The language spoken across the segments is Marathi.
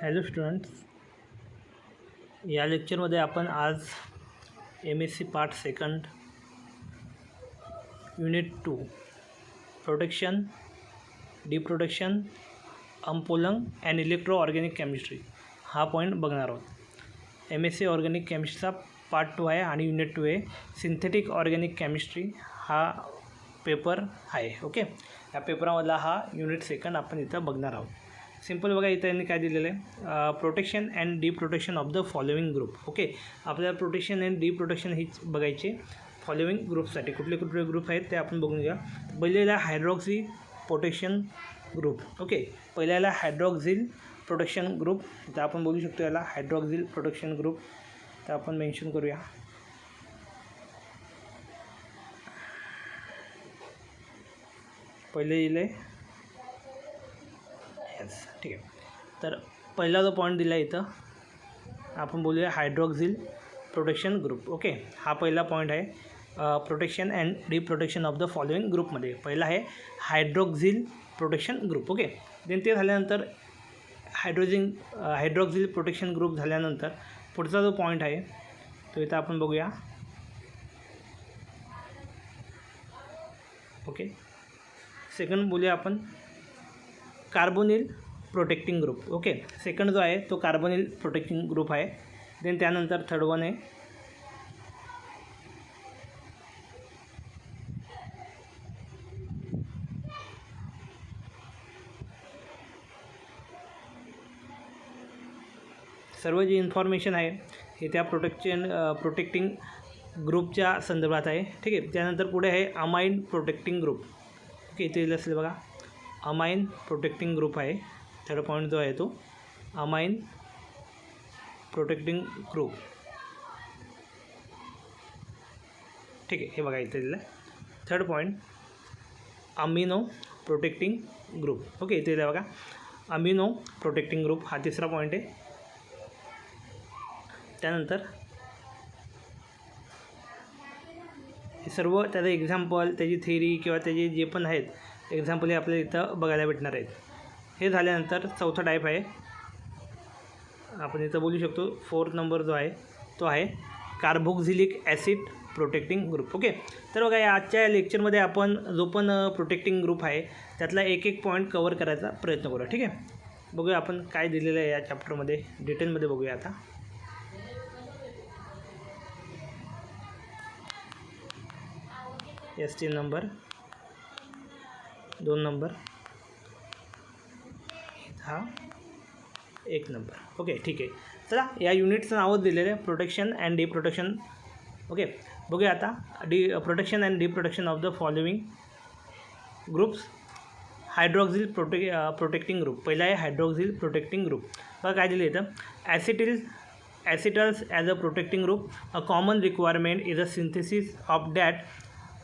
हॅलो स्टुडंट्स, या लेक्चरमध्ये आपण आज MSc part second unit 2 protection, deprotection, umpolung and electro organic chemistry हा पॉईंट बघणार आहोत. MSc ऑर्गॅनिक केमिस्ट्रीचा पार्ट 2 आहे आणि युनिट 2 आहे सिंथेटिक ऑर्गॅनिक केमिस्ट्री हा पेपर आहे. ओके, या पेपरामधला हा युनिट सेकंड आपण इथं बघणार आहोत. सिंपल बघा, इथं यांनी काय दिलेलं आहे, protection and deprotection of the following group. Okay, आपल्याला प्रोटेक्शन अँड डिप्रोटेक्शन हीच बघायचे फॉलोइंग ग्रुपसाठी. कुठले कुठले ग्रुप आहेत ते आपण बघून घ्या. पहिल्याला हायड्रॉक्सी प्रोटेक्शन ग्रुप. ओके, पहिल्याला हायड्रॉक्झिल प्रोटेक्शन ग्रुप, तर आपण बोलू शकतो याला हायड्रॉक्झिल प्रोटेक्शन ग्रुप. तर आपण मेन्शन करूया. पहिले येईल ठीक आहे. तर पहिला जो पॉईंट दिला इथं आपण बोलूया हायड्रॉक्झिल प्रोटेक्शन ग्रुप. ओके, हा पहिला पॉईंट आहे protection and deprotection of the following ग्रुपमध्ये. पहिला आहे hydroxyl protection group. Okay, then ते झाल्यानंतर हायड्रॉक्झिल प्रोटेक्शन ग्रुप झाल्यानंतर पुढचा जो पॉईंट आहे तो इथं आपण बघूया. ओके, सेकंड बोलूया आपण carbonyl protecting group. Okay, second जो आहे तो कार्बोनिल प्रोटेक्टिंग ग्रुप आहे. देन त्यानंतर थर्ड वन आहे सर्व जी इन्फॉर्मेशन आहे हे त्या प्रोटेक्टिंग ग्रुपच्या संदर्भात आहे. ठीक आहे, त्यानंतर पुढे आहे अमाइन प्रोटेक्टिंग ग्रुप. ओके, इथे असेल बघा अमाइन प्रोटेक्टिंग ग्रुप आहे. थर्ड पॉईंट जो आहे तो अमाइन प्रोटेक्टिंग ग्रुप. ठीक आहे, हे बघा इथे दिलं आहे. Third point amino protecting group. Okay, इथे दिलं बघा अमिनो प्रोटेक्टिंग ग्रुप हा तिसरा पॉईंट आहे. त्यानंतर हे सर्व त्याचं एक्झाम्पल, त्याची थेअरी किंवा त्याचे जे पण आहेत एक्झाम्पल हे आपल्याला इथं बघायला भेटणार आहेत. हे झाल्यानंतर चौथा टाईप आहे आपण इथं बोलू शकतो. फोर्थ नंबर जो आहे तो आहे carboxylic acid protecting group. Okay, तर बघा या आजच्या लेक्चरमध्ये आपण जो पण प्रोटेक्टिंग ग्रुप आहे त्यातला एक एक पॉईंट कवर करायचा प्रयत्न करूया. ठीक आहे, बघूया आपण काय दिलेलं आहे या चॅप्टरमध्ये, डिटेलमध्ये बघूया. आता ST नंबर 2 नंबर, हा 1 नंबर. ओके, ठीक आहे. चला या युनिटचं नावच दिलेलं आहे प्रोटेक्शन अँड डिप्रोटेक्शन. ओके, बघूया आता protection and deprotection of the following groups. Hydroxyl protecting group. पहिला आहे हायड्रॉक्झिल प्रोटेक्टिंग ग्रुप. बघा काय दिलं इथं, acetals as a protecting group. A common requirement is a synthesis of that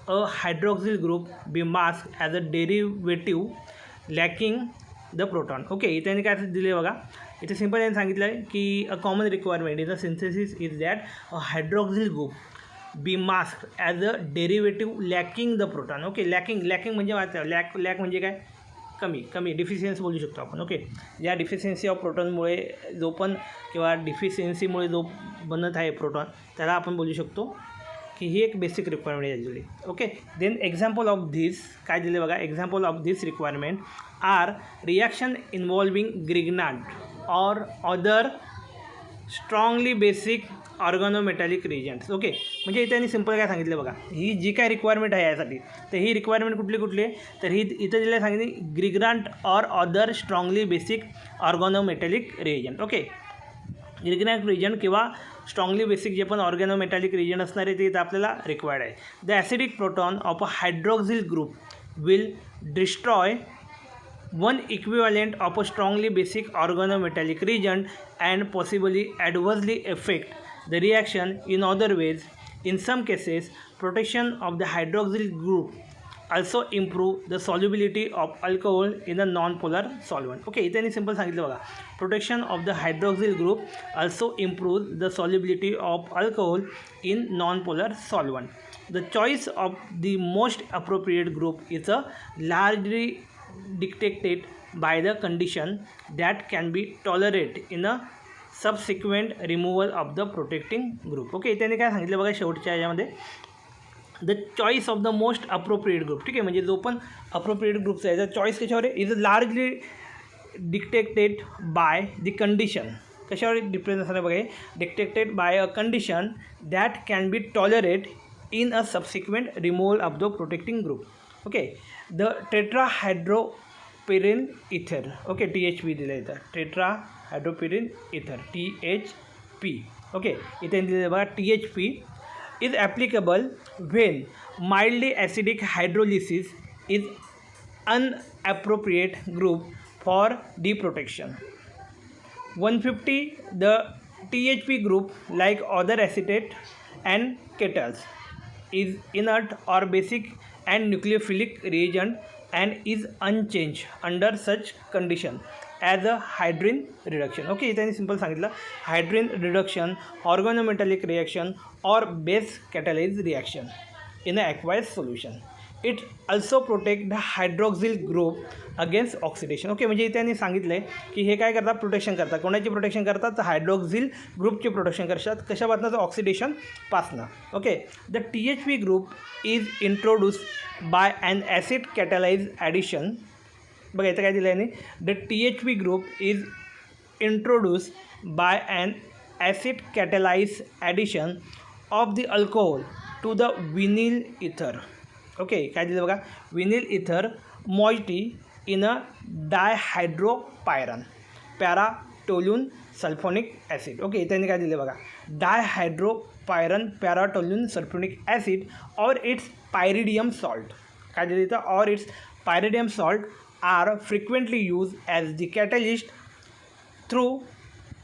a hydroxyl group be masked as a derivative lacking the proton. Okay, इथे काय दिले बघा, इथे सिंपल यांनी सांगितलं आहे की a common requirement is a synthesis is that a hydroxyl group be mask as a derivative lacking the proton. Okay, lacking म्हणजे वाटतं लॅक म्हणजे काय, कमी डिफिशियन्सी बोलू शकतो आपण. ओके, या डिफिशियन्सी ऑफ प्रोटॉनमुळे जो पण किंवा डिफिशियन्सीमुळे जो बनत आहे प्रोटॉन त्याला आपण बोलू शकतो की ही एक बेसिक रिक्वायरमेंट आहे actually. Okay, then example of this काय दिले बघा, example of this requirement are reaction involving Grignard or other strongly basic organometallic reagents. Okay, म्हणजे इथे त्यांनी सिंपल काय सांगितलं बघा, ही जी काय रिक्वायरमेंट आहे यासाठी, तर ही रिक्वायरमेंट कुठली तर ही इथं दिलं सांगितली Grignard or other strongly basic organometallic reagent. Okay, Grignard reagent किंवा स्ट्रॉंगली बेसिक जे पण ऑर्गॅनोमेटॅलिक रिजन असणार आहे ते इथं आपल्याला रिक्वायर्ड आहे. The acidic proton of a hydroxyl group will destroy one equivalent of a strongly basic organometallic reagent and possibly adversely affect the reaction in other ways. In some cases, protection of the hydroxyl group also improve the solubility of alcohol in a non-polar solvent. Okay, इथे सिंपल सांगितलं बघा, protection of the hydroxyl group also improves the solubility of alcohol in non-polar solvent. The choice of the most appropriate group is a largely dictated by the condition that can be tolerated in a subsequent removal of the protecting group. Okay, त्याने काय सांगितलं बघा शेवटच्या याच्यामध्ये, the choice of the most appropriate group. ठीक आहे, म्हणजे जो पण अप्रोप्रिएट ग्रुपचा आहे त्याचा चॉईस कशावर आहे, is largely dictated by the condition. कशावर डिपेंड असणार बघा, dictated by a condition that can be tolerate in a subsequent removal of the protecting group. Okay, the tetrahydropyran ether. Okay, THP दिलं इथं, टेट्राहायड्रोपिरिन इथर, THP. ओके, इथे दिलं बघा THP is applicable when mildly acidic hydrolysis is inappropriate group for deprotection. 150, the THP group, like other acetate and ketals, is inert or basic and nucleophilic reagent and is unchanged under such condition as a hydrogen reduction. Okay, इथे सिंपल सांगितलं, हायड्रोजन रिडक्शन, ऑर्गॅनोमेटॅलिक रिॲक्शन और base catalyse reaction in a aqueous solution. It also protect the hydroxyl group against oxidation. Okay, म्हणजे इथे त्यांनी सांगितलं आहे की हे काय करतात, प्रोटेक्शन करतात. कोणाची प्रोटेक्शन करतात, तर हायड्रोक्सिल ग्रुपची प्रोटेक्शन करतात. कशापासून, तर ऑक्सिडेशन पासनं. Okay, the THP group is introduce by an acid catalyse addition. बघा इथं काय दिलं आहे, the THP group is introduce by an acid catalyse addition of the alcohol to the vinyl ether. Okay, काय दिलं बघा, vinyl ether moiety in a dihydropyran paratoluene sulfonic acid. Okay, इथे काय दिलं बघा, डायहायड्रोपायरन पॅराटोल्यून सल्फोनिक ॲसिड और इट्स पायरिडियम सॉल्ट. काय दिलं इथं, और its pyridinium salt are frequently used as the catalyst, through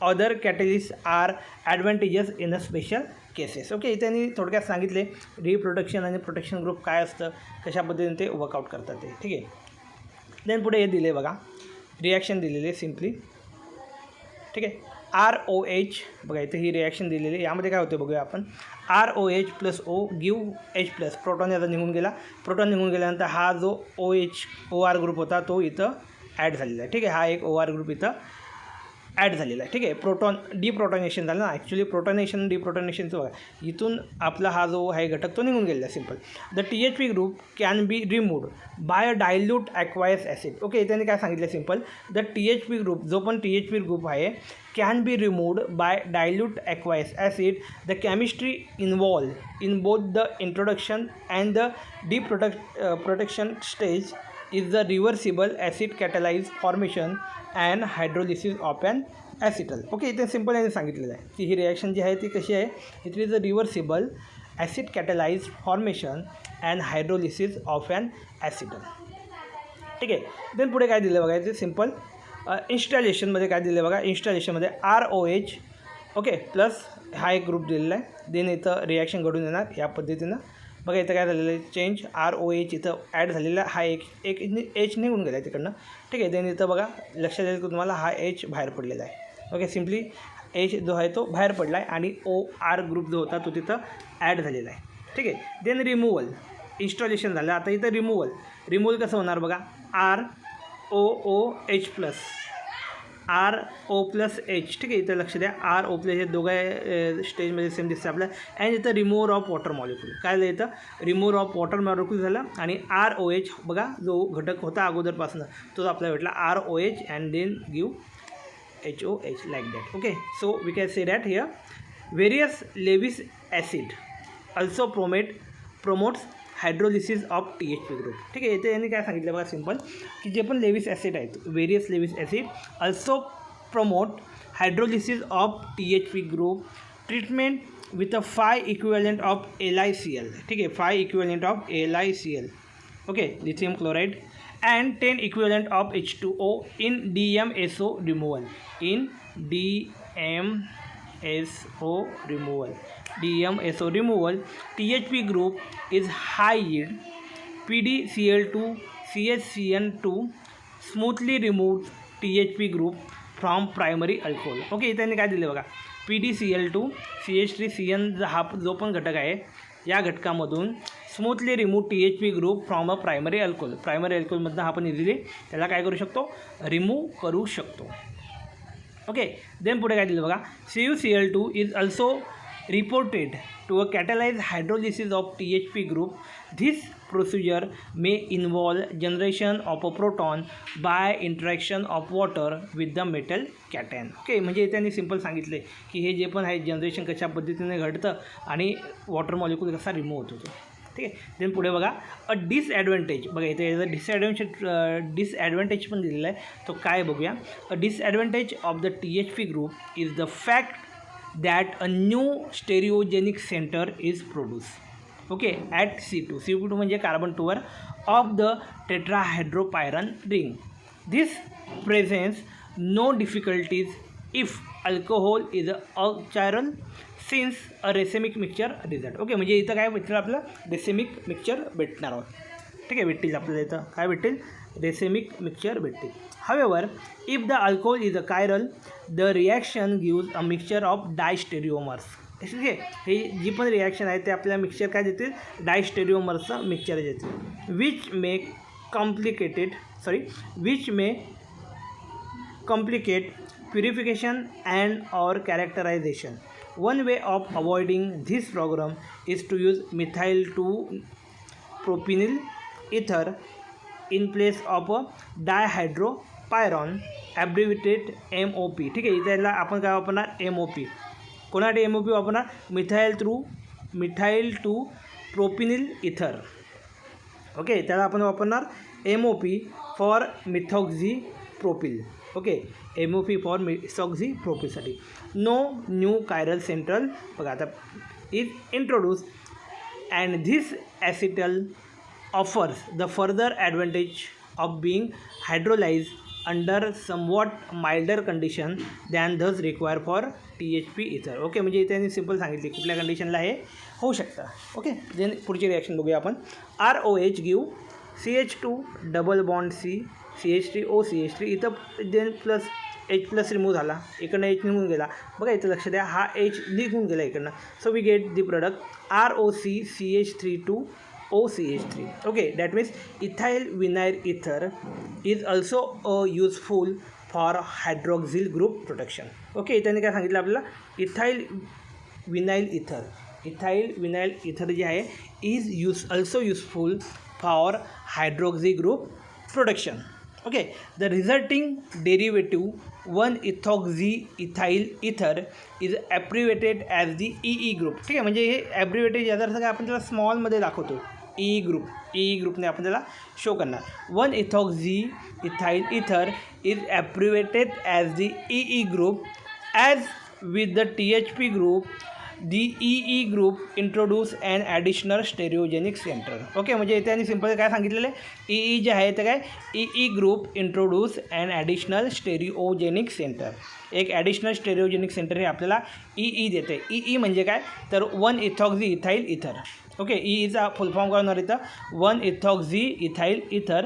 other catalysts are advantageous in a special cases. Okay, इथे थोडक्यात सांगितले रिप्रोडक्शन आणि प्रोटेक्शन ग्रुप काय असतं, कशा पद्धतीने ते वर्कआउट करतात ते. ठीक आहे, देन पुढे हे दिले बघा, रिॲक्शन दिलेले सिम्पली. ठीक आहे, ROH. बघा इथे ही रिॲक्शन दिलेली, यामध्ये काय होते बघूया आपण. ROH plus O give H plus, proton याचा निघून गेला. प्रोटॉन निघून गेल्यानंतर हा जो OR ग्रुप होता तो इथं ॲड झालेला आहे. ठीक आहे, हा एक OR ग्रुप इथं ॲड झालेला आहे. ठीक आहे, प्रोटॉन डिप्रोटॉनेशन झालं ना, ॲक्च्युली प्रोटॉनेशन डिप्रोटॉनेशनचं बघा, इथून आपला हा जो आहे घटक तो निघून गेलेला आहे. Simple, the THP group can be removed by a dilute aqueous acid. Okay, त्याने काय सांगितलं सिम्पल, द THP ग्रुप, जो पण THP ग्रुप आहे, can be removed by dilute aqueous acid. The chemistry involved in both the introduction and the protection stage is the reversible acid catalyzed formation and hydrolysis of an acetal. Okay, इथे सिम्पल याने सांगितलेलं आहे की ही रिॲक्शन जी आहे ती कशी आहे, it is a reversible acid catalysed formation and hydrolysis of an acetal. ठीक आहे, देन पुढे काय दिलं बघा, इथे सिम्पल इन्स्टॉलेशनमध्ये काय दिलं बघा, इन्स्टॉलेशनमध्ये ROH. ओके, प्लस हा एक ग्रुप दिलेला आहे. देन इथं रिॲक्शन घडून येणार या पद्धतीनं. बघा इथं काय झालेलं आहे, चेंज ROH इथं ॲड झालेला, हा एक H निघून गेला आहे तिकडनं. ठीक आहे, देन इथं बघा लक्षात येईल की तुम्हाला हा H बाहेर पडलेला आहे. ओके, सिम्पली H जो आहे तो बाहेर पडला आहे आणि OR ग्रुप जो होता तो तिथं ॲड झालेला आहे. ठीक आहे, देन रिमूव्हल, इन्स्टॉलेशन झालं. आता इथं रिमूव्हल कसं होणार बघा, ROOH plus RO plus H. ठीक आहे, इथं लक्ष द्या, RO प्लस हे दोघं स्टेजमध्ये सेम दिसतं आपल्याला. अँड इथं रिमूव्हर ऑफ वॉटर मॉलिक्यूल, काय झालं इथं, रिमूव्हर ऑफ वॉटर मॉलिक्यूल झालं. आणि ROH बघा जो घटक होता अगोदरपासून तोच आपल्याला भेटला, ROH and then give HOH like that. Okay, so we can say that here various Lewis acid also promotes hydrolysis of THP group. ठीक आहे, इथे यांनी काय सांगितलं बघा सिम्पल, की जे पण लेविस ॲसिड आहेत, various Lewis acid also promote hydrolysis of THP group. Treatment with a 5 equivalent of LiCl. ठीक आहे, 5 equivalent of LiCl. Okay, lithium chloride and 10 equivalent of H2O in DMSO removal. DMSO removal, THP group is high yield. PDCl2 CHCN2 smoothly removes THP group from primary alcohol. Okay, इथे काय दिलं बघा, PDCl2 CH3CN हा जो पण घटक आहे या घटकामधून smoothly remove THP group from a primary alcohol. Primary अल्कोहोलमधनं आपण इझिली त्याला काय करू शकतो, रिमूव्ह करू शकतो. ओके, देन पुढे काय दिलं बघा, CuCl2 is also reported to a catalyze hydrolysis of THP group. This procedure may involve generation of a proton by interaction of water with the metal cation. Okay, म्हणजे त्यांनी सिंपल सांगितले की हे जे पण आहे जनरेशन कशा पद्धतीने घडतं आणि वॉटर मॉलिक्यूल कसा रिमूव्ह होत होतो. ठीक आहे, देन पुढे बघा, अ डिसॲडव्हान्टेज. बघा इथे डिसॲडव्हान्टेज पण दिलेला आहे, तो काय बघूया. A disadvantage of the THP group is the fact that a new stereogenic center is produced, okay, at C2 म्हणजे कार्बन 2 वर of the tetrahydropyran ring. This presents no difficulties if alcohol is a chiral since a racemic mixture result. Okay, म्हणजे इथं काय भेटलं, आपलं रेसेमिक मिक्सचर भेटणार आहोत. ठीक आहे, भेटतील आपल्याला इथं काय भेटतील, रेसेमिक मिक्सचर भेटतील. However, if the alcohol is a chiral, the reaction gives a mixture of distereomers. ठीक आहे, हे जी पण रिॲक्शन आहे ते आपल्याला मिक्सचर काय देतील, डायस्टेरिओमर्सचं मिक्सचर देतील. Which may complicate purification and or characterization. One way of avoiding this problem is to use methyl 2 propynyl ether in place of a dihydropyron, abbreviated MOP. ठीक आहे, इथला आपण काय वापरणार, MOP. कोणासाठी MOP वापरणार, मिथाइल टू प्रोपिनिल इथर. ओके, त्याला आपण वापरणार MOP for methoxy propyl. Okay, MOP for methoxy प्रोपिलसाठी. नो न्यू कायरल सेंट्रल बघा आता is introduce and this acetal offers the further advantage of being hydrolyzed under somewhat milder condition than thus required for THP ether. Okay, म्हणजे इथे त्यांनी सिंपल सांगितले कुठल्या कंडिशनला हे होऊ शकतं. ओके, देन पुढची रिॲक्शन बघूया आपण. ROH give CH2 double bond C CH3O CH3. इथं देन प्लस H+ रिमूव्ह झाला, इकडनं H निघून गेला. बघा इथं लक्ष द्या, हा H निघून गेला इकडनं. So we get the product ROC CH32 OCH3. Okay, that means ethyl vinyl ether is also useful for hydroxyl group protection. Okay, इथं काय सांगितलं आपल्याला, इथाइल विनाइल इथर जे आहे is also useful for hydroxy group protection. Okay, the resulting derivative 1-ethoxy ethyl ether is abbreviated as the EE group. ठीक आहे, म्हणजे हे ॲब्रिव्हेटेड याचा अर्थ काय आपण त्याला स्मॉलमध्ये दाखवतो, ई ग्रुपने आपण त्याला शो करणार. 1-ethoxy ethyl ether is abbreviated as the EE group. As with the THP group, the EE group introduce an additional stereogenic center. Okay, म्हणजे इथे आणि सिंपल काय सांगितलेलं आहे, EE जे आहे ते काय, EE group introduce and additional stereogenic centre. एक ॲडिशनल स्टेरिओजेनिक सेंटर हे आपल्याला EE देते. EE म्हणजे काय, तर 1-ethoxy ethyl ether. ओके, EEचा फुल फॉर्म करणार इथं 1-ethoxy ethyl ether.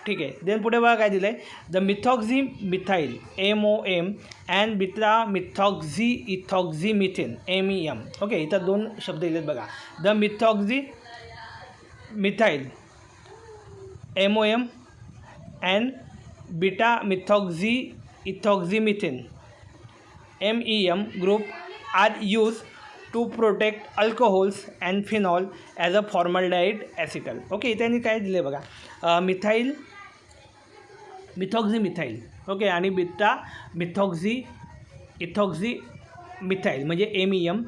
ठीक आहे, देन पुढे बघा काय दिलं आहे, the methoxy methyl MOM and beta methoxy ethoxy methane MEM. Okay, इथं दोन शब्द दिलेत बघा, the methoxy methyl MOM and beta methoxy ethoxy methane MEM group are use to protect alcohols and phenol as a formaldehyde acetal. Okay, इथे काय दिलं आहे बघा, मिथॉक्झी मिथाइल. ओके, आणि बिटा मिथॉक्झी इथॉक्झी मिथाइल म्हणजे MEM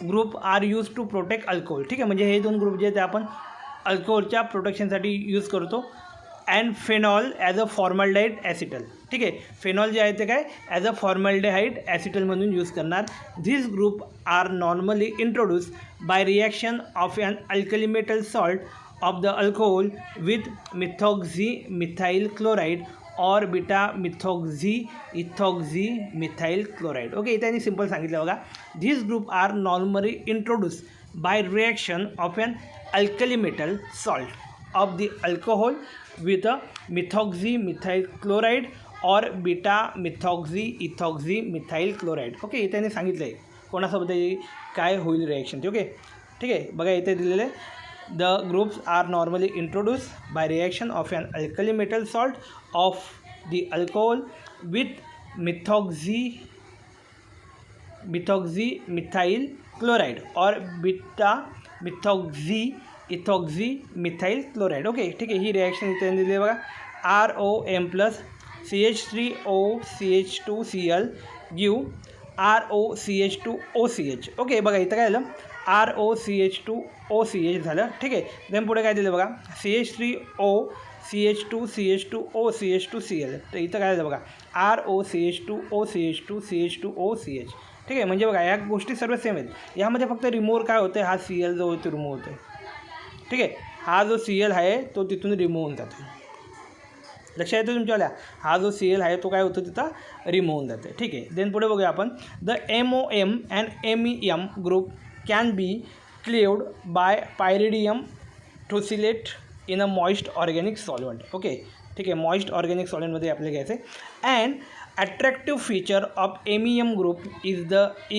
group are use to protect alcohol. ठीक आहे, म्हणजे हे दोन ग्रुप जे आहेत ते आपण अल्कोहोलच्या प्रोटेक्शनसाठी यूज करतो. And phenol as a formaldehyde acetal. ठीक आहे, फेनॉल जे आहे ते काय ॲज अ फॉर्मल्डेहाईड ॲसिटल म्हणून यूज करणार. This group are normally introduce by reaction of an alkali metal salt of the alcohol with methoxy methyl chloride और beta methoxy ethoxy methyl chloride. Okay, इथे सिंपल सांगितलं बघा, this group are normally introduce by reaction of an alkali metal salt of the alcohol with a methoxy methyl chloride और beta methoxy ethoxy methyl chloride. Okay, इथे सांगितलं आहे कोणासोबत काय होईल रिॲक्शन ते. ओके, ठीक आहे. बघा इथे दिलेले the groups are normally introduce by reaction of an alkali metal salt of the alcohol with methoxy methyl chloride और beta methoxy ethoxy methyl chloride. Okay ठीक आहे. ही रिॲक्शन इथे दिली आहे बघा. ROM plus CH3OCH2Cl give ROCH2OCH. Okay बघा इथं काय झालं, ROCH2OCH झालं. ठीक आहे. देन पुढे काय दिलं बघा, CH3OCH2OCH2OCH2Cl. तर इथं काय झालं बघा, ROCH2OCH2CH2OCH. ठीक आहे. म्हणजे बघा या गोष्टी सर्व सेम आहेत. यामध्ये फक्त रिमूव्ह काय होतं, हा Cl जो होतो रिमूव्ह होतो. ठीक आहे. हा जो Cl आहे तो तिथून रिमूव्ह होऊन जातो. लक्षात येतो तुमच्यावाल्या, हा जो Cl आहे तो काय होतो तिथं रिमूव्ह होऊन जाते. ठीक आहे. देन पुढे बघूया आपण, the MOM and MEM group can be cleaved by pyridinium tosylate in a moist organic solvent. Okay ठीक आहे. मॉइस्ट ऑर्गॅनिक सॉल्वंटमध्ये आपल्याला घ्यायचं आहे. And attractive feature of MEM group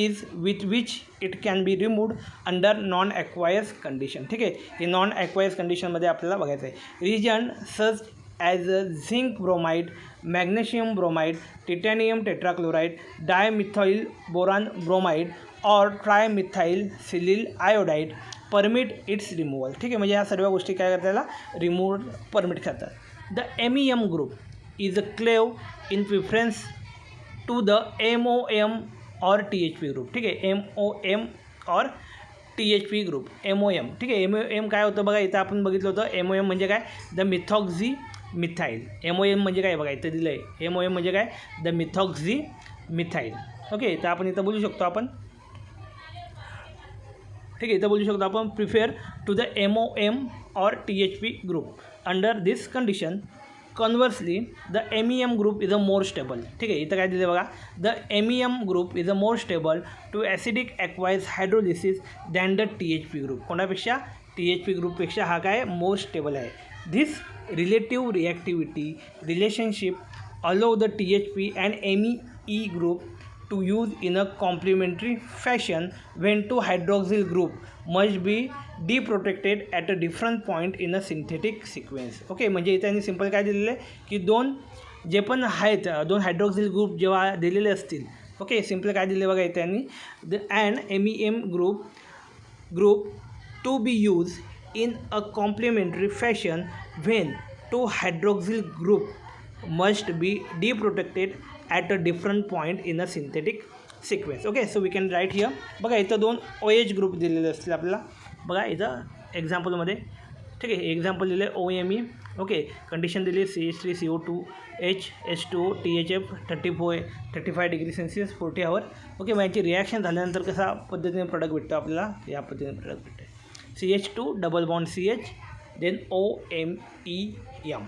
is with which it can be removed under non-aqueous condition. ठीक आहे. हे नॉन ॲक्वायस कंडिशनमध्ये आपल्याला बघायचं आहे. Reagents such as zinc bromide, magnesium bromide, titanium tetrachloride, dimethyl boron bromide और trimethyl silyl iodide permit its removal. ठीक आहे. म्हणजे या सर्व गोष्टी काय करतात, त्याला रिमूव्ह परमिट करतात. The MEM group is a clave in preference to the MOM or THP group. ठीक आहे. MOM और THP ग्रुप. MOM ठीक आहे. MOM काय होतं बघा, इथं आपण बघितलं होतं. MOM म्हणजे काय, द मिथॉक्झी मिथाइल. MOM म्हणजे काय बघा इथं दिलं आहे. MOM म्हणजे काय, द मिथॉक्झी मिथाइल. ओके. तर आपण इथं बोलू शकतो आपण, ठीक आहे, इथं बोलू शकतो आपण प्रिफेअर टू द MOM और THP group under this condition. Conversely the MEM group is a more stable. ठीक आहे. इथं काय दिलं बघा, the MEM group is a more stable to acidic aqueous hydrolysis than the THP group. कोणापेक्षा, THP ग्रुपपेक्षा हा काय मोर स्टेबल आहे. This relative reactivity relationship allow the THP and MEE group to use in a complementary fashion when two hydroxyl group must be deprotected at a different point in a synthetic sequence. Okay. म्हणजे इथे त्यांनी सिंपल काय दिलेलं आहे की दोन जे पण आहेत, दोन हायड्रोक्सिल ग्रुप जेव्हा दिलेले असतील, ओके, सिंपल काय दिले बघा इथे त्यांनी, the and MEM group to be use in a complementary fashion when two hydroxyl group must be deprotected at a different point in a synthetic sequence. Okay, so we can write here. बघा इथं दोन OH ग्रुप दिलेले असतील आपल्याला. बघा इथं एक्झाम्पलमध्ये, ठीक आहे, एक्झाम्पल दिले OME. ओके. कंडिशन दिली CH3CO2H H2O THF 35 degree Celsius 40 आवर. ओके. मग याची रिॲक्शन झाल्यानंतर कसा पद्धतीने प्रोडक्ट भेटतो आपल्याला, या पद्धतीने प्रोडक्ट भेटतो. CH2 double bond CH then OMEM.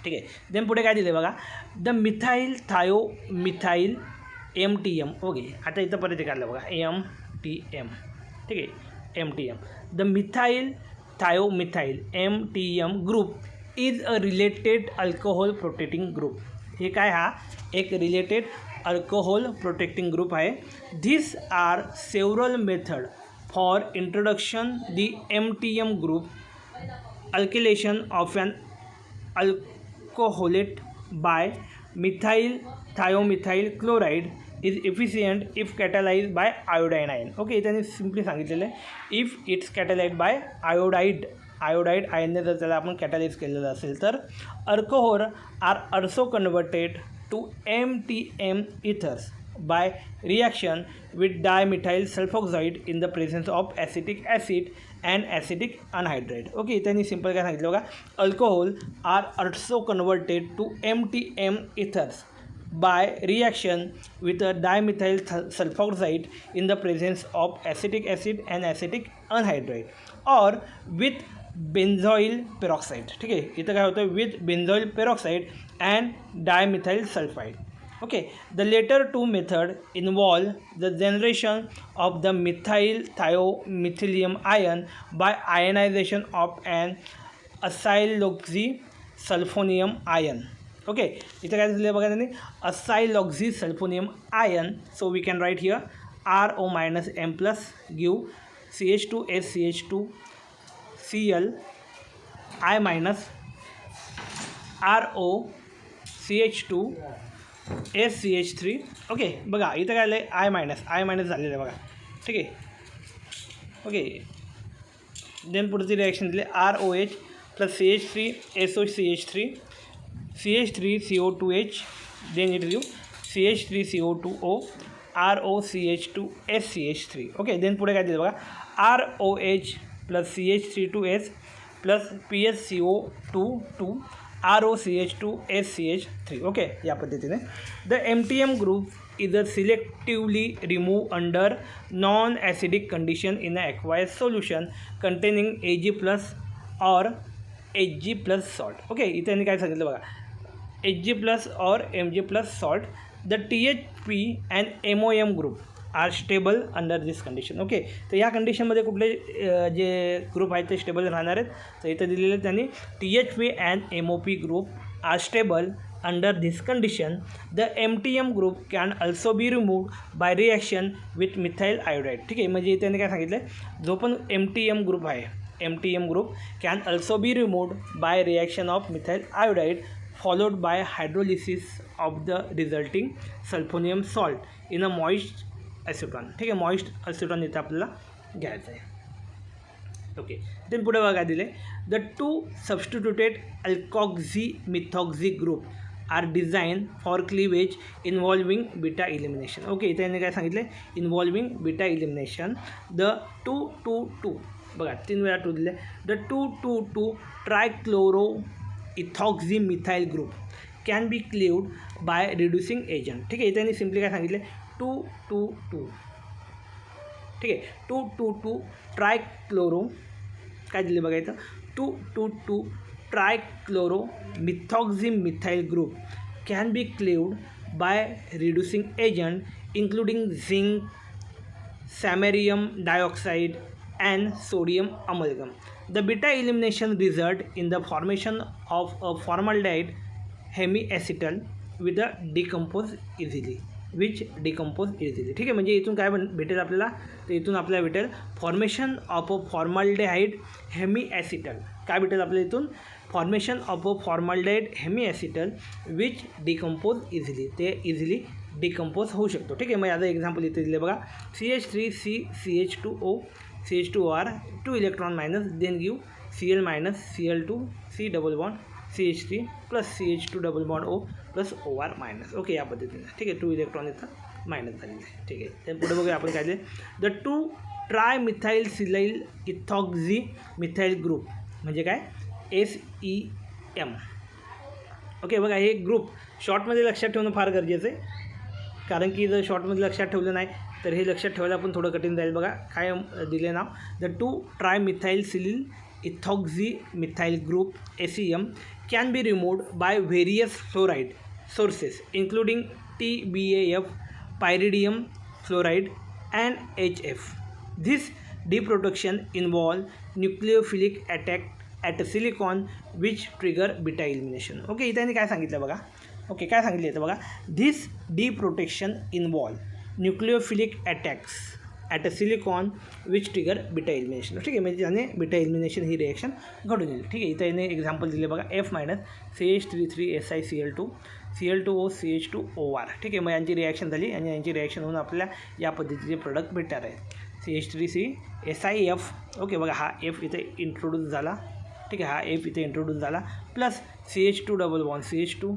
ठीक आहे. देन पुढे काय दिलं बघा, the methyl thiomethyl MTM. Okay. आता इथं परत काढलं बघा MTM. ठीक आहे. MTM. The methyl thiomethyl MTM group is a related alcohol protecting group. हे काय, हा एक रिलेटेड अल्कोहोल प्रोटेक्टिंग ग्रुप आहे. This are several method for introduction the MTM group. Alkylation of an alcoholate by methyl thiomethyl chloride is efficient if catalyzed by iodine ion. Okay. त्यांनी सिम्पली सांगितलेलं आहे, if it's catalyze by iodide आयनने जर त्याला आपण कॅटलाइज केलेलं असेल तर alcohol are also converted to MTM ethers by reaction with dimethyl sulfoxide in the presence of acetic acid and acetic anhydride. ओके. त्यांनी सिंपल काय सांगितलं बघा, alcohol are also converted to MTM ethers by reaction with a dimethyl sulfoxide in the presence of acetic acid and acetic anhydride or with benzoyl peroxide. ठीक आहे. इथं काय होतं, with benzoyl peroxide and dimethyl sulphide. Okay, the later two method involve the generation of the methyl thiomethylium ion by ionization of an acyloxysulfonium ion. Okay, इथे काय दिलं बघा त्यांनी, acyloxysulfonium ion. So we can write here RO minus M plus give CH2SCH2Cl I minus ROCH2 SCH3. Okay बघा इथं काय आलं आहे आय मायनस झालेलं आहे बघा. ठीक आहे. ओके देन पुढची रिॲक्शन दिली ROH plus CH3SOCH3 CH3CO2H then it give CH3CO2O ROCH2SCH3. Okay then पुढे काय दिलं बघा ROH plus CH3 plus PSCO2 ROCH2SCH3. Okay या पद्धतीने the MTM group either selectively remove under non-acidic condition in an aqueous solution containing Ag plus or Hg plus salt. Okay इथे यांनी काय सांगितलं बघा Hg plus or Mg plus salt. The THP and MOM group are stable under this condition. Okay तर या कंडिशनमध्ये कुठले जे ग्रुप आहेत ते स्टेबल राहणार आहेत. तर इथं दिलेले त्यांनी THP and MOP group are stable under this condition. The MTM group can also be removed by reaction with methyl iodide. ठीक आहे म्हणजे त्यांनी काय सांगितलं जो पण MTM ग्रुप आहे MTM group can also be removed by reaction of methyl iodide followed by hydrolysis of the resulting sulphonium salt in a moist acetone. ठीक आहे मॉइस्ट ॲसिटॉन इथं आपल्याला घ्यायचं आहे. ओके देन पुढे बघा दिले the two substituted alkoxy methoxy group are design for cleavage involving beta elimination. Okay इथे यांनी काय सांगितलं इन्व्हॉल्विंग बीटा इलिमिनेशन. द 222 बघा 3 वेळा 2 दिले. The 222 trichloro ethoxy methyl group can be cleaved by reducing agent. ठीक आहे इथे यांनी सिम्पली काय सांगितले 222. ठीक आहे 222 ट्रायक्लोरो काय दिले बघा इथं 222 trichloro methoxy methyl group can be cleaved by reducing agent including zinc samarium dioxide and sodium amalgam. The beta elimination result in the formation of a formaldehyde hemiacetal with a decompose easily. ठीक आहे म्हणजे इथून काय भेटेल आपल्याला तर इथून आपल्याला भेटेल फॉर्मेशन ऑफ अ फॉर्माल्डेहाइड हेमिॲसिटल. काय भेटेल आपल्याला इथून formation of a formaldehyde hemiacetal which decompose easily. ते इझिली डिकम्पोज होऊ शकतो. ठीक आहे मग याचं एक्झाम्पल इथे दिले बघा CH3CCH2O CH2OR 2 electron minus then give Cl minus Cl2 C double bond CH3 plus CH2 double bond O plus OR minus. Okay या पद्धतीने ठीक आहे 2 इलेक्ट्रॉन इथं मायनस झालेले आहे. ठीक आहे तर पुढे बघूया आपण काय दिले द 2 ट्रायमिथाईल सिलाईल इथॉक्झी मिथाईल ग्रुप म्हणजे काय SEM. ओके बघा हे ग्रुप शॉर्टमध्ये लक्षात ठेवणं फार गरजेचं आहे कारण की जर शॉर्टमध्ये लक्षात ठेवलं नाही तर हे लक्षात ठेवायला पण थोडं कठीण जाईल. बघा काय दिले नाव the 2 trimethyl silyl ethoxy methyl group SEM can be removed by various fluoride sources including TBAF pyridium fluoride and HF. This deprotection involve nucleophilic attack at silicon which trigger beta elimination. Okay इथे काय सांगितलं बघा ओके काय सांगितलं येतं बघा this deprotection involve nucleophilic attacks at a silicon which trigger beta elimination. ठीक आहे म्हणजे त्याने बीटा एलिमिनेशन ही रिॲक्शन घडून येईल. ठीक आहे इथे याने एक्झाम्पल दिले बघा F minus CH33SiCl2 Cl2O CH2OR. ठीक आहे मग यांची रिॲक्शन झाली आणि यांची रिॲक्शन होऊन आपल्याला या पद्धतीचे प्रोडक्ट भेटणार आहे CH3CSIF. ओके बघा हा F इथे इंट्रोड्यूस झाला. ठीक आहे हा F इथे इंट्रोड्यूस झाला plus CH2 double bond CH2.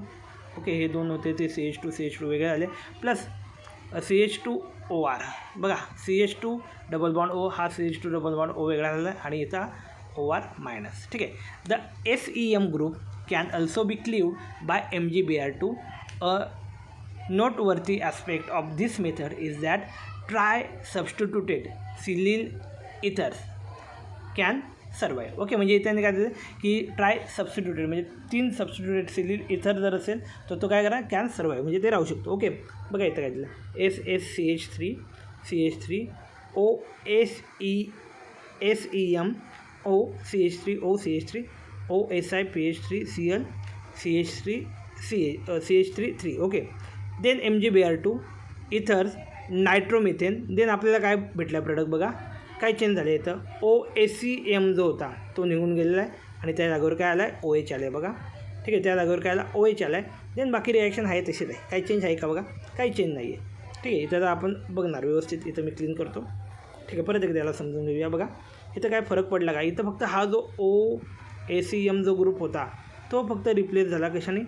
Okay हे दोन होते ते CH2 वेगळे झाले प्लस CH2OR बघा CH2 डबल बॉन्ड O हा CH2 डबल बॉन्ड O वेगळा झाला आणि इथं OR मायनस. ठीक आहे the SEM group can also be cleaved by MgBr2. A noteworthy aspect of this method is that tri-substituted silyl ethers can survive. Okay म्हणजे इथे काय दिलं की ट्राय सबस्टिट्यूटेड म्हणजे 3 सबस्टिट्यूटेड सिलिल इथर जर असेल तर तो काय करा कॅन सर्वाईव्ह म्हणजे ते राहू शकतो. ओके बघा इथं काय दिलं SCH3 OSEM OCH3 OSI PH3 Cl CH3 okay then MgBr2 ethers nitromethane. Then आपल्याला काय भेटलं प्रोडक्ट बघा काय चेंज झाले इथं OACM जो होता तो निघून गेलेला आहे आणि त्या जागेवर काय आला आहे OH आलं आहे बघा. ठीक आहे, त्या जागेवर काय आला OH आला आहे. देन बाकी रिॲक्शन आहे तशीच आहे. काही चेंज आहे का बघा, काही चेंज नाही आहे. ठीक आहे, इथं आपण बघणार व्यवस्थित. इथं मी क्लीन करतो. ठीक आहे, परत एकदा याला समजून घेऊया. बघा इथं काय फरक पडला का, इथं फक्त हा जो OACM जो ग्रुप होता तो फक्त रिप्लेस झाला कशाने,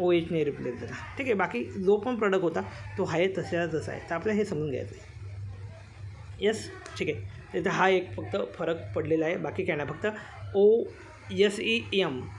OHने रिप्लेस झाला. ठीक आहे, बाकी जो पण प्रोडक्ट होता तो आहे तसा तसा आहे. तर आपल्याला हे समजून घ्यायचं आहे. येस, ठीक आहे. तिथं हा एक फक्त फरक पडलेला आहे, बाकी काय नाही. फक्त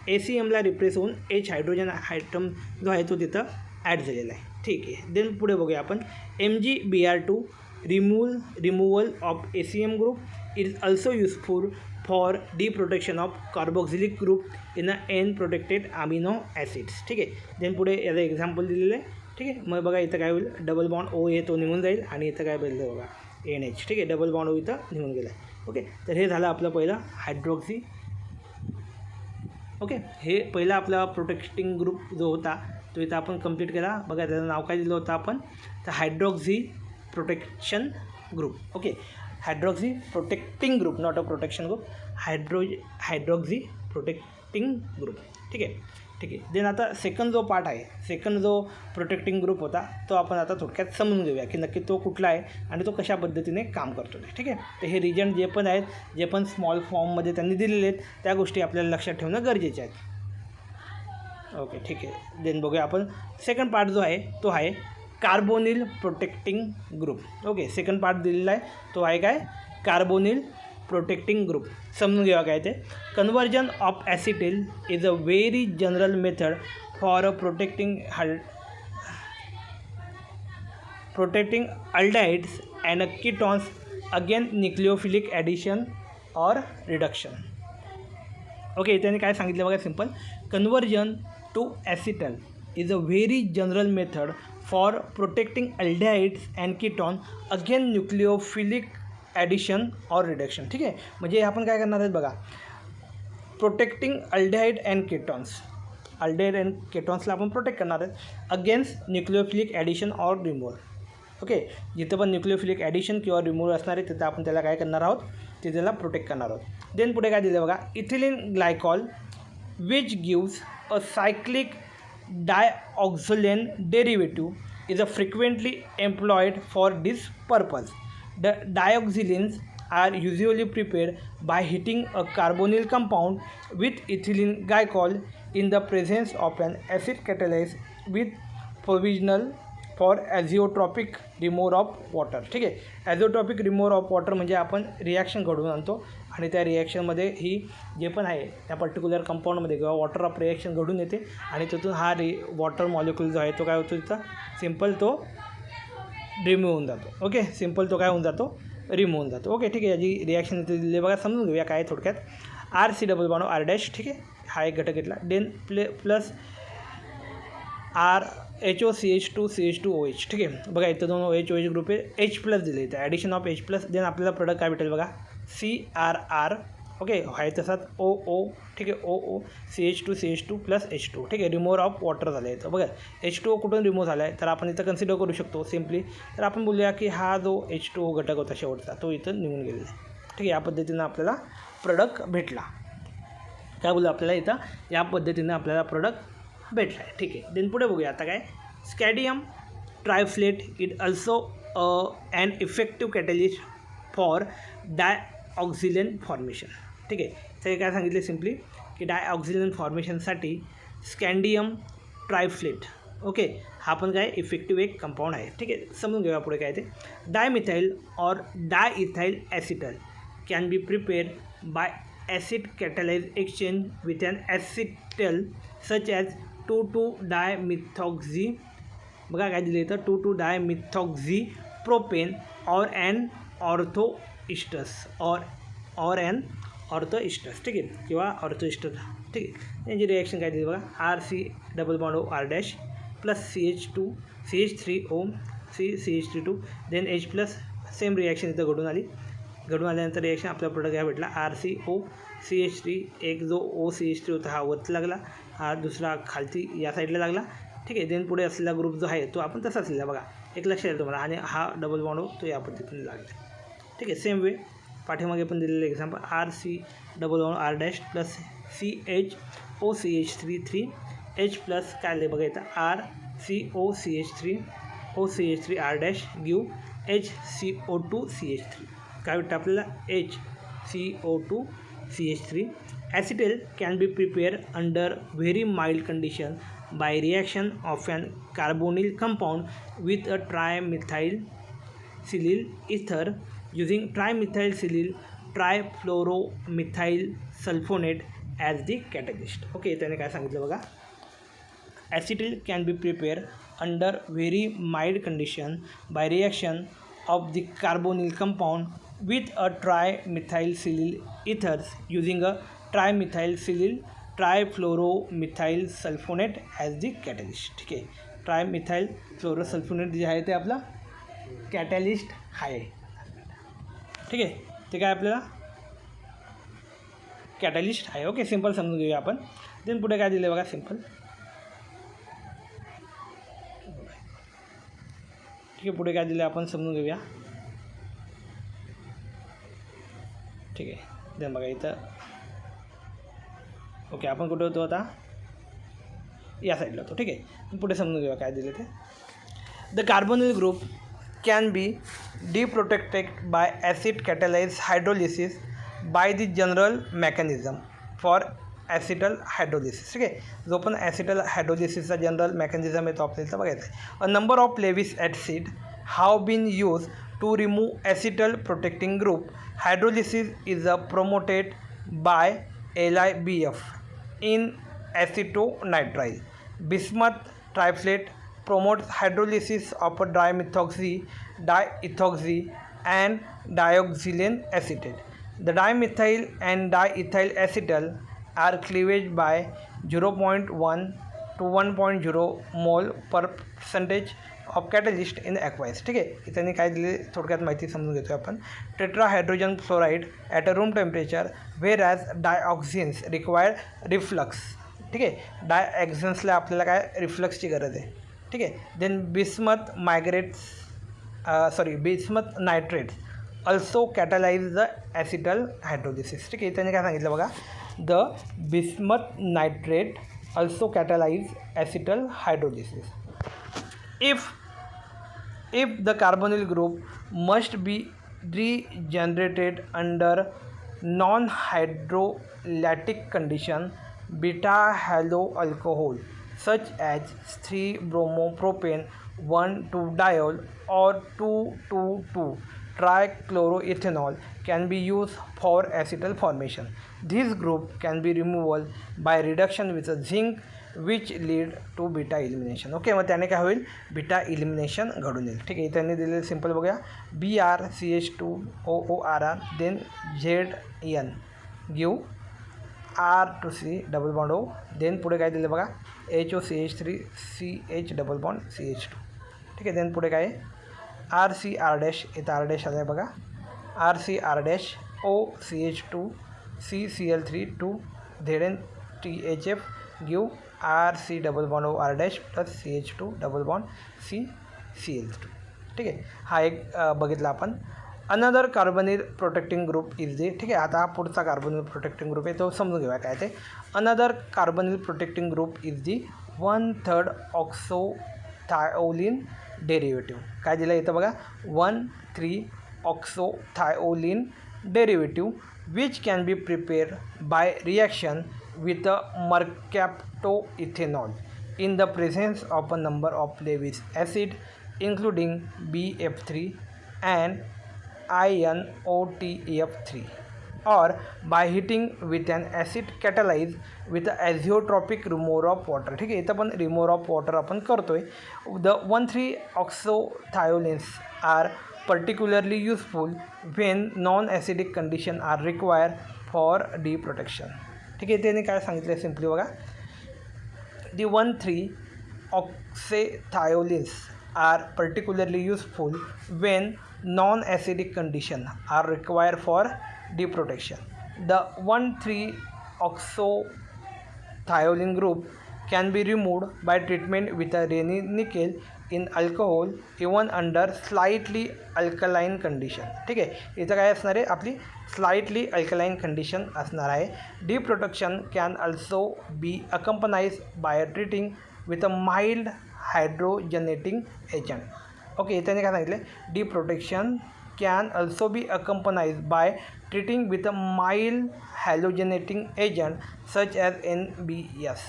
ACMला रिप्लेस होऊन H हायड्रोजन आयटम जो आहे तो तिथं ॲड झालेला आहे. ठीक आहे, देन पुढे बघूया आपण. MgBr2 removal of ACM group is also useful for deprotection of carboxylic group in N protected amino acids. ठीक आहे, देन पुढे याचं एक्झाम्पल दिलेलं आहे. ठीक आहे, मग बघा इथं काय होईल, डबल बॉन्ड O आहे तो निघून जाईल आणि इथं काय बदललं बघा NH. ठीक आहे, डबल बॉन्ड O इथं निघून गेला आहे. ओके, तर हे झालं आपलं पहिलं हायड्रॉक्सी. ओके, हे पहिला आपला प्रोटेक्टिंग ग्रुप जो होता तो इथं आपण कंप्लीट केला. बघा त्याचं नाव काय दिलं होतं आपण, तर hydroxy protection group. Okay, hydroxy protecting group, not a protection group, hydroxy protecting group. ठीक आहे, ठीक आहे. देन आता सेकंड जो पार्ट आहे, सेकंड जो प्रोटेक्टिंग ग्रुप होता तो आपण आता थोडक्यात समजून घेऊया की नक्की तो कुठला आहे आणि तो कशा पद्धतीने काम करतो आहे. ठीक आहे, तर हे रिजन जे पण आहेत, जे पण स्मॉल फॉर्ममध्ये त्यांनी दिलेले आहेत त्या गोष्टी आपल्याला लक्षात ठेवणं गरजेचे आहेत. ओके, ठीक आहे. देन बघूया आपण सेकंड पार्ट जो आहे तो आहे carbonyl protecting group. Okay, second part दिलेला आहे तो आहे काय, कार्बोनिल प्रोटेक्टिंग ग्रुप. समजून घ्या काय ते. Conversion of acetyl is a very general method for protecting aldehydes and ketones again nucleophilic addition or reduction. Okay, त्याने काय सांगितलं बघा, simple. Conversion to acetal is a very general method for protecting aldehydes and ketone again nucleophilic addition or reduction. ठीक आहे, म्हणजे आपण काय करणार आहेत बघा, प्रोटेक्टिंग अल्डिहाइड अँड केटॉन्सला आपण प्रोटेक्ट करणार आहेत against nucleophilic addition or removal. Okay, जिथं पण न्यूक्लिओफिलिक ॲडिशन किंवा रिमूव्हल असणार आहे तिथं आपण त्याला काय करणार आहोत, ते त्याला प्रोटेक्ट करणार आहोत. देन पुढे काय दिलं बघा, ethylene glycol which gives a cyclic dioxylane derivative is a frequently employed for this purpose. The dioxylanes are usually prepared by heating a carbonyl compound with ethylene glycol in the presence of an acid catalyst with provisional for azeotropic removal of water. ठीक आहे, ॲझोट्रॉपिक रिमूव्हर ऑफ वॉटर म्हणजे आपण रिॲक्शन घडवून आणतो आणि त्या रिॲक्शनमध्ये ही जे पण आहे त्या पर्टिक्युलर कंपाऊंडमध्ये किंवा वॉटर ऑफ रिॲक्शन घडून येते आणि तिथून हा वॉटर मॉलिक्यूल जो आहे तो काय होतो, तिथं सिम्पल तो रिमूव्ह होऊन जातो. ओके, सिम्पल तो काय होऊन जातो, रिमूव्ह होऊन जातो. ओके, ठीक आहे, याची रिॲक्शन इथे दिली बघा, समजून घेऊया काय थोडक्यात. RC double bond R'. ठीक आहे, हा एक घटक घेतला. Then plus HOCH2CH2OH. ठीक आहे, बघा इथं दोन OH ग्रुप आहे, H प्लस दिले इथं, addition of H plus. Then आपल्याला प्रोडक्ट काय भेटेल बघा, CRR. ओके, आहे तसाच OO. ठीक आहे, OO CH2 प्लस H2. ठीक आहे, रिमूव्हर ऑफ वॉटर झालं आहे इथं. बघा H2O कुठून रिमूव्ह झाला आहे तर आपण इथं कन्सिडर करू शकतो सिम्पली. तर आपण बोलूया की हा जो H2O घटक होता शेवटचा तो इथं निघून गेलेला आहे. ठीक आहे, या पद्धतीनं आपल्याला प्रोडक्ट भेटला. काय बोलू आपल्याला इथं, या पद्धतीनं आपल्याला प्रोडक्ट भेटला आहे. ठीक आहे, देन पुढे बघूया आता काय, scandium triflate it also an effective catalyst for dioxolane formation. ठीक आहे, तर काय सांगितले सिम्पली की डायऑक्सिलेन फॉर्मेशनसाठी स्कॅडियम ट्रायफ्लेट. ओके, हा पण काय इफेक्टिव्ह एक कंपाऊंड आहे. ठीक आहे, समजून घेऊया पुढे काय ते. Dimethyl or diethyl acetal can be prepared by acid catalyze exchange with an acetal such as 2,2-dimethoxy. बघा काय दिलं इथं, 2,2-dimethoxy propane or an orthoesters or an orthoesters. ठीक आहे, किंवा ऑर्थोइस्टस. ठीक आहे, यांची रिॲक्शन काय दिली बघा, RC double bond R' plus CH3O CH3 then H plus. Same reaction इथं घडून आल्यानंतर रिॲक्शन आपला प्रोडक्ट काय भेटला, RCOCH3. एक जो OCH3 होता हा वरती लागला, हा दुसरा खालती या साईडला लागला. ठीक आहे, देन पुढे असलेला ग्रुप जो आहे तो आपण तसाच लिहिला बघा, एक लक्षात येईल तुम्हाला. आणि हा डबल बॉन्ड तो या पद्धतीने लागला. ठीक आहे, सेम वे पाठीमागे पण दिलेलं example RC double plus CHOCH3 H plus काय आले बघा इथं RCOCH3 R dash give HCO2CH3 काय वाटतं आपल्याला HCO2CH3. Acetyl can be prepared under very mild condition by reaction of an carbonyl compound with a trimethylsilyl ether using trimethylsilyl trifluoromethyl sulfonate as the catalyst. Okay, त्याने काय सांगितलं बघा, acetyl can be prepared under very mild condition by reaction of the carbonyl compound with a trimethylsilyl ethers using a trimethylsilyl trifluoromethyl sulfonate as the catalyst. ठीक आहे, ट्रायमिथाइल फ्लोरोसल्फोनेट जे आहे ते आपला कॅटॅलिस्ट आहे. ठीक आहे, ते काय आपल्याला कॅटॅलिस्ट आहे. ओके, सिंपल समजून घेऊया आपण. देन पुढे काय दिलं बघा, सिंपल. ठीक आहे, पुढे काय दिलं आपण समजून घेऊया. ठीक आहे, देन बघा इथं. ओके, आपण कुठे होतो आता, या साईडला होतो. ठीक आहे, पुढे समजून घेऊया काय दिले ते. The carbonyl group can B deprotected by acid catalyzed hydrolysis by the general mechanism for acetyl hydrolysis. ठीक आहे, जो पण ॲसिटल हायड्रोलिसिसचा जनरल मेकॅनिझम आहे तो आपल्याला बघायचा आहे. A number of Lewis acid have been use to remove acetal protecting group. Hydrolysis is a promoted by LIBF in acetonitrile. Bismuth triplet promotes hydrolysis of dimethoxy, diethoxy and dioxylene acetate. The dimethyl and diethyl acetal are cleavage by 0.1 to 1.0 mole per percentage of catalyst in aqueous. ठीक आहे, त्यांनी काय दिले थोडक्यात माहिती समजून घेतो आपण. Tetrahydrogen fluoride at a room temperature whereas dioxins required reflux. ठीक आहे, डायऑक्झिन्सला आपल्याला काय रिफ्लक्सची गरज आहे. ठीक आहे, then bismuth nitrates also catalyse the acetal hydrolysis. ठीक आहे, त्यांनी काय सांगितलं बघा, the bismuth nitrate also catalyse acetal hydrolysis. If the carbonyl group must be regenerated under non-hydrolytic condition, beta haloalcohol such as 3-bromopropane 1,2-diol or 2,2,2-trichloroethanol can be used for acetal formation. This group can be removed by reduction with a zinc which lead to beta elimination. Okay, मग त्याने काय होईल, बीटा इलिमिनेशन घडून येईल. ठीक आहे, त्यांनी दिलेलं सिम्पल बघूया. BrCH2OORR then ZN give R2C double bond O. Then पुढे काय दिलं बघा, HOCH3 CH double bond CH2. ठीक आहे, देन पुढे काय RCR डॅश, इथं R डॅश आलं आहे बघा, RCR dash OCH2 CCl3 2 ZN THF give RC double bond O R dash plus CH2 double bond CCl3. ठीक आहे, हा एक बघितला आपण. Another carbonyl protecting group is दी. ठीक आहे, आता हा पुढचा कार्बोनिल प्रोटेक्टिंग ग्रुप आहे तो समजून घेऊया काय ते. Another carbonyl protecting group is the 1/3 oxathiolane derivative. काय दिलं इथं बघा, 1,3 oxathiolane derivative which can be prepared by reaction with a mercaptoethanol in the presence of a number of Lewis acid including BF3 and INOTF3 or by heating with an acid catalyzed with a azeotropic remover of water. ठीक आहे, इथं पण remover of water आपण करतोय. The 1,3 oxothiolines are particularly useful when non-acidic conditions are required for deprotection. ठीक आहे, त्यांनी काय सांगितलं आहे सिम्पली बघा, the 1,3 oxathiolanes are particularly useful when non acidic condition are require for deprotection. The 1,3 oxathiolane group can be removed by treatment with a Raney nickel in alcohol even under slightly alkaline condition. ठीक आहे, इथं काय असणार आहे, आपली स्लाइटली अल्कलाइन कंडिशन असणार आहे. Deprotection can also be accompanied by treating with a mild hydrogenating agent. Okay, त्याने काय सांगितलं, डिप्रोटेक्शन can also be accompanied by treating with a mild halogenating agent such as NBS,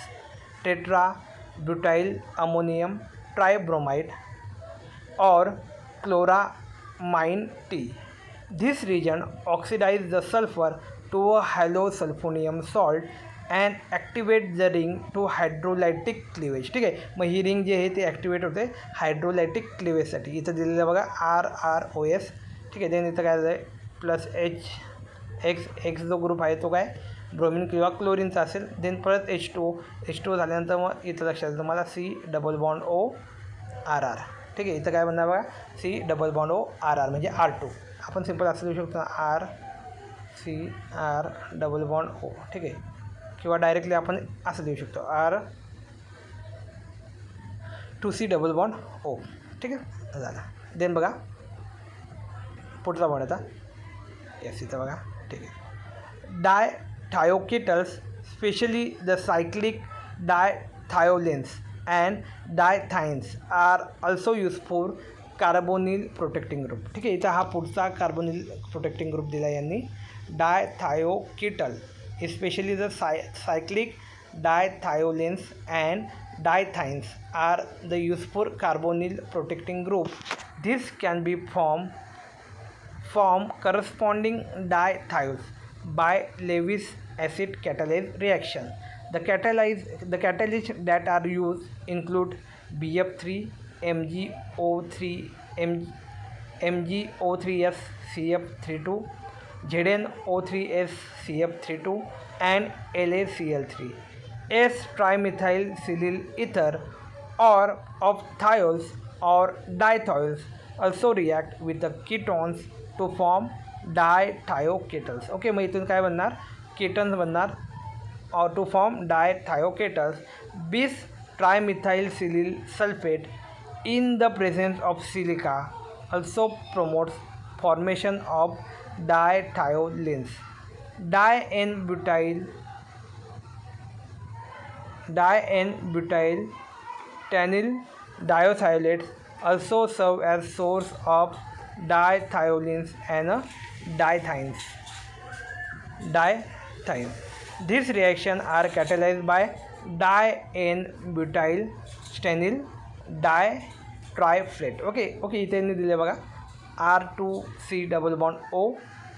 tetrabutyl ammonium tribromide, or chloramine T. This reagent oxidizes the sulfur to a halosulfonium salt and activate the ring to hydrolytic cleavage. ठीक आहे, मग ही रिंग जी आहे ते ॲक्टिवेट होते हायड्रोलायटिक क्लिवेजसाठी. इथं दिलेलं बघा RROS. ठीक आहे, देन इथं काय आहे प्लस X जो ग्रुप आहे तो काय ब्रोमिन किंवा क्लोरीनचा असेल. देन परत H2O झाल्यानंतर मग इथं लक्षात तुम्हाला COORR. ठीक आहे, इथं काय म्हणणार बघा COORR म्हणजे R2. आपण सिम्पल असं लिहू शकतो RCR. ठीक आहे, किंवा डायरेक्टली आपण असं लिहू शकतो R2C. ठीक आहे, झालं. देन बघा पुढचा बॉन्ड आता इथं बघा. ठीक आहे, dithioketals specially the cyclic dithiolanes and dithianes are also useful carbonyl protecting group. ठीक आहे, इथं हा पुढचा कार्बोनिल प्रोटेक्टिंग ग्रुप दिला यांनी. डायथायोकेटल especially the cyclic dithiolines and dithines are the useful carbonyl protecting group. This can be form corresponding dithiols by Lewis acid catalase reaction. The catalysts that are used include BF3, MgO3, MgO3s CF32, ZnO3s CF32 and LaCl3. S-trimethyl ether or of thiols or dithiols also react with the ketones to form dithioketals. Okay, मग इथून काय बनणार, केटन्स बनणार or to form dithioketals. Bis trimethylsilyl sulfate in the presence of silica also promotes formation of dithiolines. Di-N-butyl diethylates also serve as source of dithiolines and dithines. These reactions are catalyzed by di-N-butyl stenyl ditriflate. Okay, इथे दिले बघा R2C O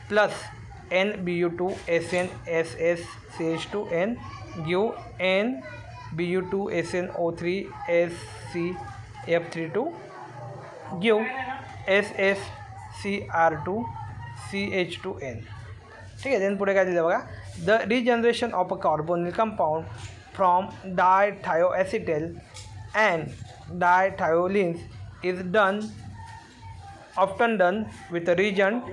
plus NBU2SN give NBU2SNO3SCF32 give SSCR2CH2N. ठीक आहे, देन पुढे काय दिलं बघा, the regeneration of a carbonyl compound from dithioacetal and dithiolanes is often done with a reagent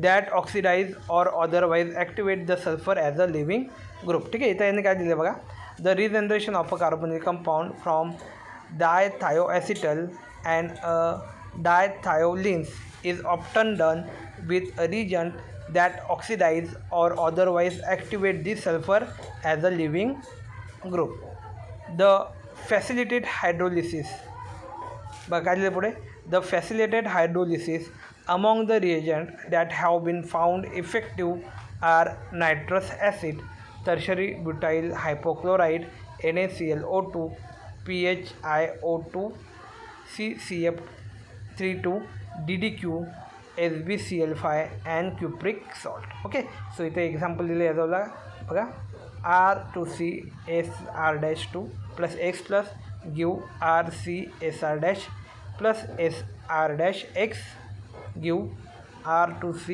that oxidize or otherwise activate the sulfur as a living group. ठीक आहे, इथं यांनी काय दिलं बघा, the regeneration of a carbonyl compound from dithioacetal and dithiolanes is often done with a reagent that oxidize or otherwise activate the sulfur as a living group. The facilitated hydrolysis, बघा काय दिलं पुढे, the facilitated hydrolysis among the reagents that have been found effective are nitrous acid, tertiary butyl hypochlorite, NaClO2, PHiO2, CCF32, DDQ, SbCl5 and cupric salt. Okay, so इथे एक्झाम्पल दिले याचा बघा R2CSR-2 plus X plus give RCSR- plus SR-X give R2C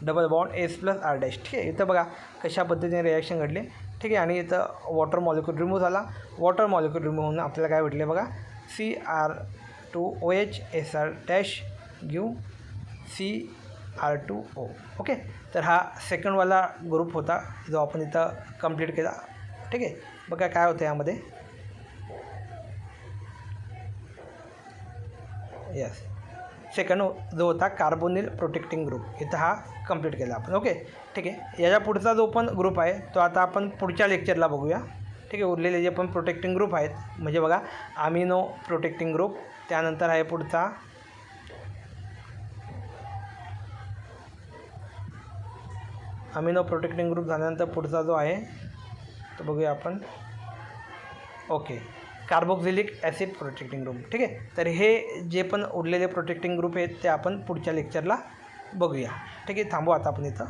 double bond S plus R-. ठीक आहे, इथं बघा कशा पद्धतीने रिॲक्शन घडले. ठीक आहे, आणि इथं वॉटर मॉलिक्यूल रिमूव्ह झाला. वॉटर मॉलिक्यूल रिमूव्ह होऊन आपल्याला काय भेटले बघा CR2OH SR- give CR2O. Okay, तर हा सेकंडवाला ग्रुप होता जो आपण इथं कंप्लीट केला. ठीक आहे, बघा काय होतं यामध्ये, यस सेकंड जो होता कार्बोनिल प्रोटेक्टिंग ग्रुप, इथं हा कंप्लीट केला आपण. ओके ठीक आहे. याच्या पुढचा जो पण ग्रुप आहे तो आता आपण पुढच्या लेक्चरला बघूया. ठीक आहे. उरलेले जे पण प्रोटेक्टिंग ग्रुप आहेत म्हणजे बघा अमिनो प्रोटेक्टिंग ग्रुप, त्यानंतर आहे पुढचा अमिनो प्रोटेक्टिंग ग्रुप झाल्यानंतर पुढचा जो आहे तो बघूया आपण. Okay carboxylic acid protecting group. ठीक आहे. तर हे जे पण उरलेले प्रोटेक्टिंग ग्रुप आहेत ते आपण पुढच्या लेक्चरला बघूया. ठीक आहे. थांबू आता आपण इथं.